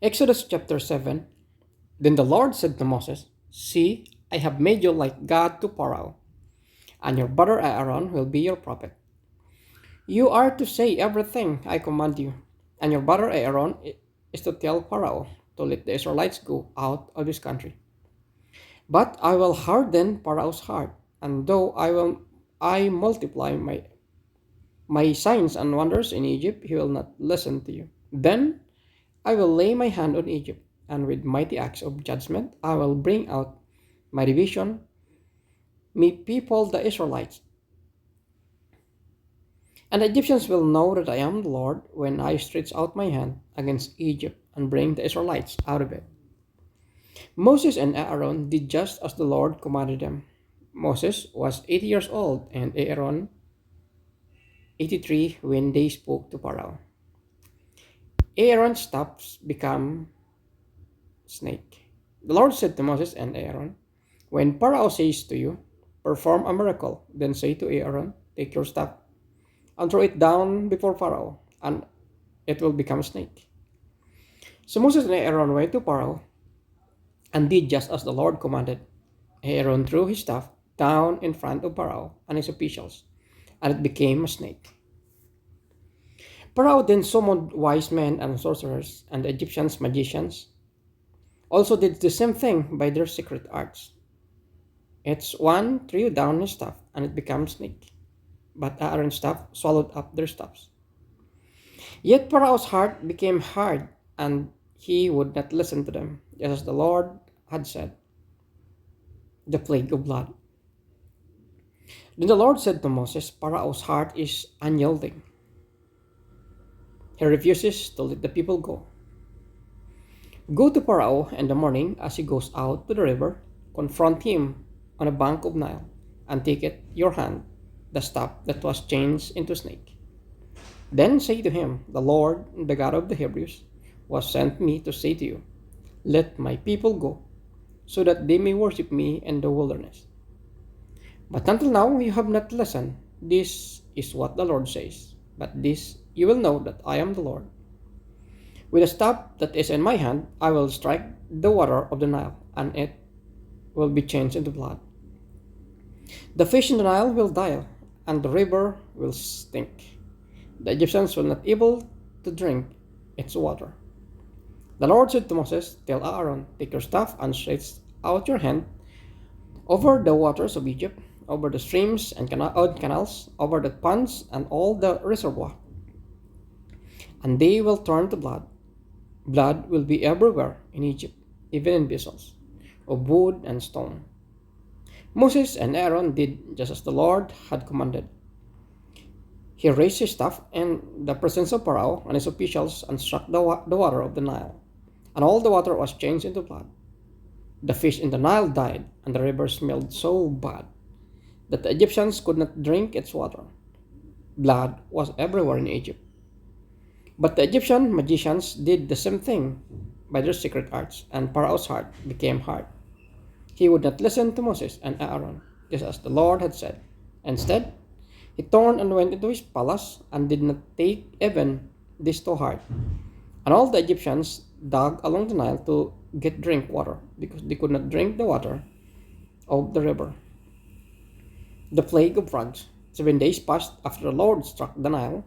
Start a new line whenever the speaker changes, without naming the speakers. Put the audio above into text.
Exodus chapter 7. Then the Lord said to Moses, "See, I have made you like God to Pharaoh, and your brother Aaron will be your prophet. You are to say everything I command you, and your brother Aaron is to tell Pharaoh to let the Israelites go out of this country. But I will harden Pharaoh's heart, and though I multiply my signs and wonders in Egypt, he will not listen to you. Then I will lay my hand on Egypt, and with mighty acts of judgment I will bring out my division, me people the Israelites. And the Egyptians will know that I am the Lord when I stretch out my hand against Egypt and bring the Israelites out of it." Moses and Aaron did just as the Lord commanded them. Moses was 80 years old and Aaron 83 when they spoke to Pharaoh. Aaron's staff became snake. The Lord said to Moses and Aaron, "When Pharaoh says to you, 'Perform a miracle,' then say to Aaron, 'Take your staff and throw it down before Pharaoh, and it will become a snake.'" So Moses and Aaron went to Pharaoh and did just as the Lord commanded. Aaron threw his staff down in front of Pharaoh and his officials, and it became a snake. Pharaoh then summoned wise men and sorcerers, and the Egyptians' magicians also did the same thing by their secret arts. Each one threw down his staff, and it became a snake. But Aaron's staff swallowed up their staffs. Yet Pharaoh's heart became hard, and he would not listen to them, just as the Lord had said. The plague of blood. Then the Lord said to Moses, "Pharaoh's heart is unyielding. He refuses to let the people go. Go to Pharaoh in the morning as he goes out to the river, confront him on a bank of Nile, and take at your hand the staff that was changed into a snake. Then say to him, 'The Lord, the God of the Hebrews, was sent me to say to you, let my people go, so that they may worship me in the wilderness. But until now you have not listened. This is what the Lord says. But this you will know that I am the Lord. With the staff that is in my hand, I will strike the water of the Nile, and it will be changed into blood. The fish in the Nile will die, and the river will stink. The Egyptians will not be able to drink its water.' The Lord said to Moses, 'Tell Aaron, take your staff and stretch out your hand over the waters of Egypt, over the streams and canals, over the ponds and all the reservoir, and they will turn to blood. Blood will be everywhere in Egypt, even in vessels of wood and stone.' Moses and Aaron did just as the Lord had commanded. He raised his staff in the presence of Pharaoh and his officials and struck the water of the Nile, and all the water was changed into blood. The fish in the Nile died, and the river smelled so bad that the Egyptians could not drink its water. Blood was everywhere in Egypt. But the Egyptian magicians did the same thing by their secret arts, and Pharaoh's heart became hard. He would not listen to Moses and Aaron, just as the Lord had said. Instead, he turned and went into his palace and did not take even this to heart. And all the Egyptians dug along the Nile to get drink water, because they could not drink the water of the river. The plague of frogs. 7 days passed after the Lord struck the Nile,